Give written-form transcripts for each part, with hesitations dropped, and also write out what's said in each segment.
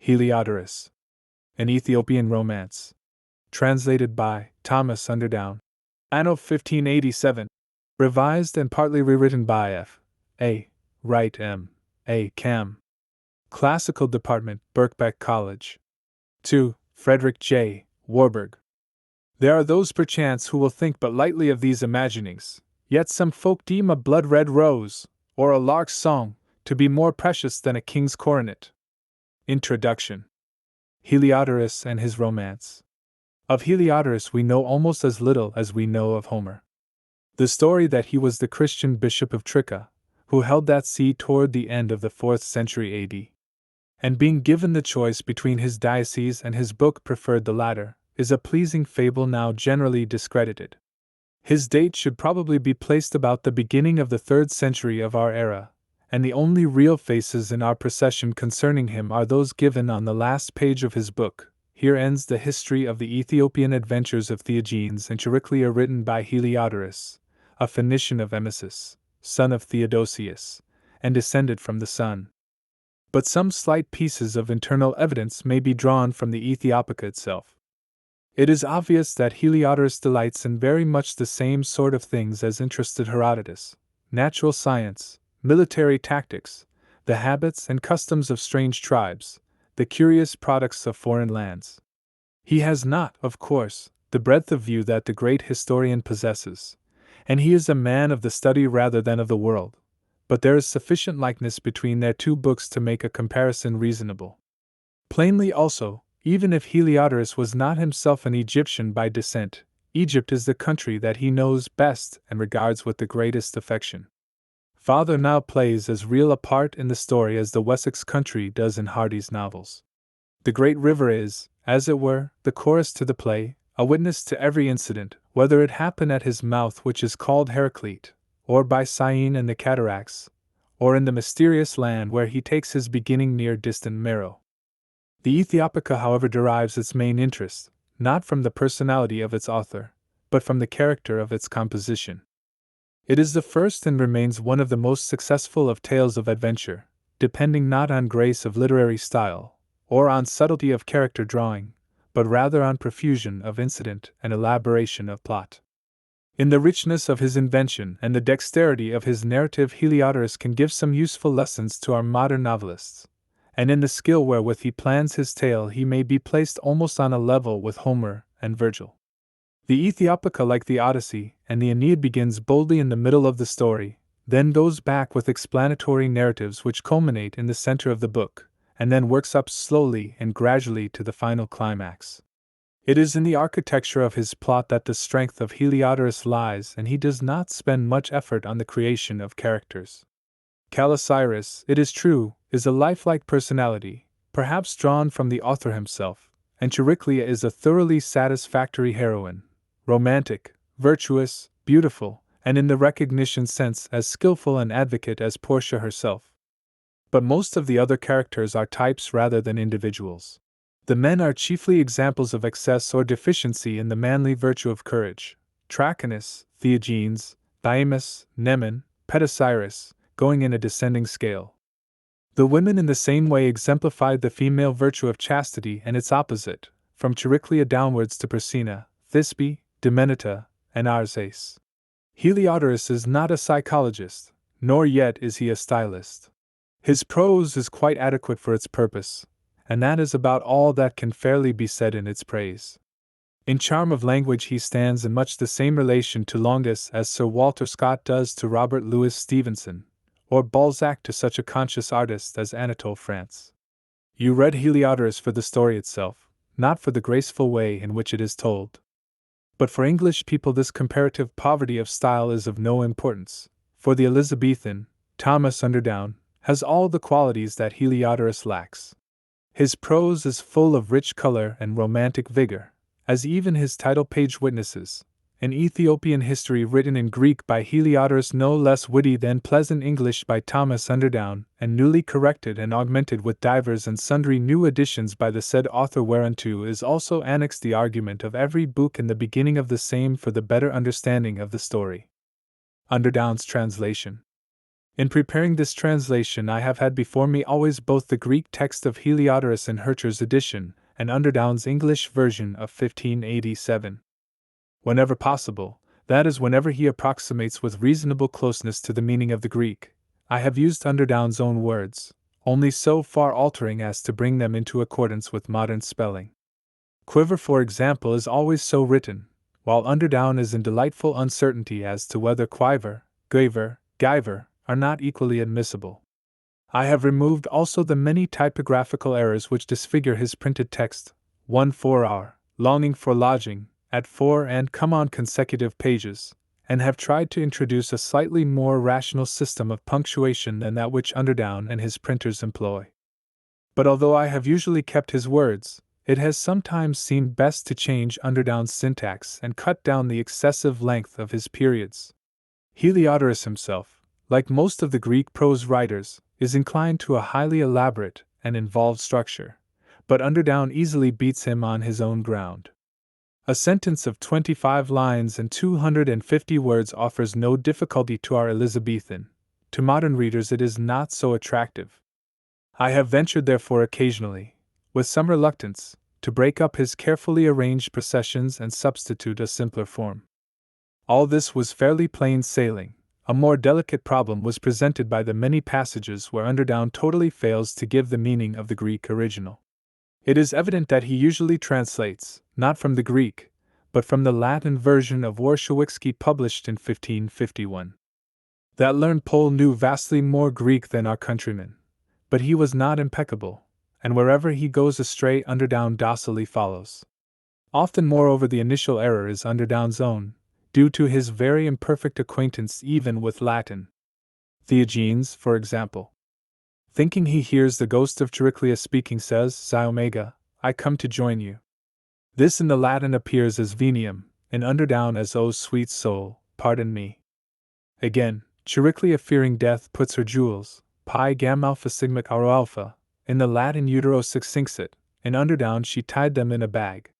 Heliodorus. An Ethiopian Romance. Translated by Thomas Underdowne. Anno 1587. Revised and partly rewritten by F. A. Wright M. A. Camb. Classical Department, Birkbeck College. 2. Frederick J. Warburg. There are those perchance who will think but lightly of these imaginings, yet some folk deem a blood-red rose, or a lark's song, to be more precious than a king's coronet. Introduction. Heliodorus and his romance. Of Heliodorus we know almost as little as we know of Homer. The story that he was the Christian bishop of Tricca, who held that see toward the end of the 4th century AD, and being given the choice between his diocese and his book preferred the latter, is a pleasing fable now generally discredited. His date should probably be placed about the beginning of the 3rd century of our era, and the only real faces in our procession concerning him are those given on the last page of his book. Here ends the history of the Ethiopian adventures of Theogenes and Chariclea, written by Heliodorus, a Phoenician of Emesis, son of Theodosius, and descended from the sun. But some slight pieces of internal evidence may be drawn from the Ethiopica itself. It is obvious that Heliodorus delights in very much the same sort of things as interested Herodotus: natural science, military tactics, the habits and customs of strange tribes, the curious products of foreign lands. He has not, of course, the breadth of view that the great historian possesses, and he is a man of the study rather than of the world, but there is sufficient likeness between their two books to make a comparison reasonable. Plainly also, even if Heliodorus was not himself an Egyptian by descent, Egypt is the country that he knows best and regards with the greatest affection. Father now plays as real a part in the story as the Wessex country does in Hardy's novels. The great river is, as it were, the chorus to the play, a witness to every incident, whether it happen at his mouth, which is called Heraclete, or by Syene and the cataracts, or in the mysterious land where he takes his beginning near distant Meroe. The Ethiopica, however, derives its main interest, not from the personality of its author, but from the character of its composition. It is the first and remains one of the most successful of tales of adventure, depending not on grace of literary style, or on subtlety of character drawing, but rather on profusion of incident and elaboration of plot. In the richness of his invention and the dexterity of his narrative, Heliodorus can give some useful lessons to our modern novelists, and in the skill wherewith he plans his tale he may be placed almost on a level with Homer and Virgil. The Ethiopica, like the Odyssey and the Aeneid, begins boldly in the middle of the story, then goes back with explanatory narratives which culminate in the center of the book, and then works up slowly and gradually to the final climax. It is in the architecture of his plot that the strength of Heliodorus lies, and he does not spend much effort on the creation of characters. Callicyrus, it is true, is a lifelike personality, perhaps drawn from the author himself, and Chariclea is a thoroughly satisfactory heroine, romantic, virtuous, beautiful, and in the recognition sense as skillful an advocate as Portia herself. But most of the other characters are types rather than individuals. The men are chiefly examples of excess or deficiency in the manly virtue of courage: Tracanus, Theogenes, Thymus, Nemen, Pedicyrus, going in a descending scale. The women in the same way exemplified the female virtue of chastity and its opposite, from Chariclea downwards to Persina, Thisbe, Demenita, and Arsace. Heliodorus is not a psychologist, nor yet is he a stylist. His prose is quite adequate for its purpose, and that is about all that can fairly be said in its praise. In charm of language he stands in much the same relation to Longus as Sir Walter Scott does to Robert Louis Stevenson, or Balzac to such a conscious artist as Anatole France. You read Heliodorus for the story itself, not for the graceful way in which it is told. But for English people this comparative poverty of style is of no importance, for the Elizabethan, Thomas Underdowne, has all the qualities that Heliodorus lacks. His prose is full of rich color and romantic vigor, as even his title page witnesses, an Ethiopian history written in Greek by Heliodorus, no less witty than pleasant English by Thomas Underdowne, and newly corrected and augmented with divers and sundry new additions by the said author, whereunto is also annexed the argument of every book in the beginning of the same for the better understanding of the story. Underdowne's translation. In preparing this translation, I have had before me always both the Greek text of Heliodorus in Hercher's edition and Underdowne's English version of 1587. Whenever possible, that is, whenever he approximates with reasonable closeness to the meaning of the Greek, I have used Underdowne's own words, only so far altering as to bring them into accordance with modern spelling. Quiver, for example, is always so written, while Underdowne is in delightful uncertainty as to whether quiver, guyver, guyver are not equally admissible. I have removed also the many typographical errors which disfigure his printed text, 1 4 hour, longing for lodging, at 4 and come on consecutive pages, and have tried to introduce a slightly more rational system of punctuation than that which Underdowne and his printers employ. But although I have usually kept his words, it has sometimes seemed best to change Underdowne's syntax and cut down the excessive length of his periods. Heliodorus himself, like most of the Greek prose writers, is inclined to a highly elaborate and involved structure, but Underdowne easily beats him on his own ground. A sentence of 25 lines and 250 words offers no difficulty to our Elizabethan. To modern readers it is not so attractive. I have ventured therefore occasionally, with some reluctance, to break up his carefully arranged processions and substitute a simpler form. All this was fairly plain sailing. A more delicate problem was presented by the many passages where Underdowne totally fails to give the meaning of the Greek original. It is evident that he usually translates, not from the Greek, but from the Latin version of Warszewiczki published in 1551. That learned Pole knew vastly more Greek than our countrymen, but he was not impeccable, and wherever he goes astray Underdowne docilely follows. Often, moreover, the initial error is Underdowne's own, due to his very imperfect acquaintance even with Latin. Theogenes, for example, thinking he hears the ghost of Chariclia speaking, says, Xi omega, I come to join you. This in the Latin appears as veniam, in Underdowne as O sweet soul, pardon me. Again, Chariclia fearing death puts her jewels, pi gamma alpha sigma auro alpha, in the Latin utero succincsit, in Underdowne she tied them in a bag.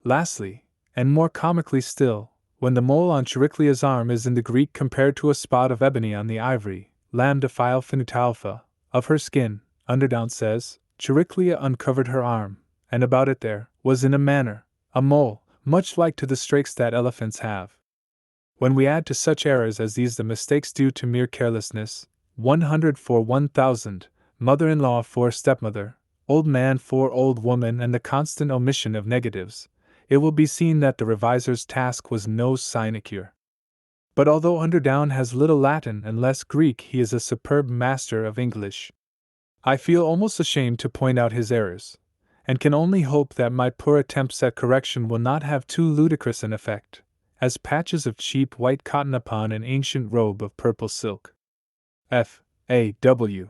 Lastly, and more comically still, when the mole on Chariclia's arm is in the Greek compared to a spot of ebony on the ivory, lambda phi alpha alpha, of her skin, Underdowne says, Chariclia uncovered her arm, and about it there was in a manner a mole, much like to the strakes that elephants have. When we add to such errors as these the mistakes due to mere carelessness, 100 for 1000, mother-in-law for stepmother, old man for old woman, and the constant omission of negatives, it will be seen that the reviser's task was no sinecure. But although Underdowne has little Latin and less Greek, he is a superb master of English. I feel almost ashamed to point out his errors, and can only hope that my poor attempts at correction will not have too ludicrous an effect, as patches of cheap white cotton upon an ancient robe of purple silk. F. A. W.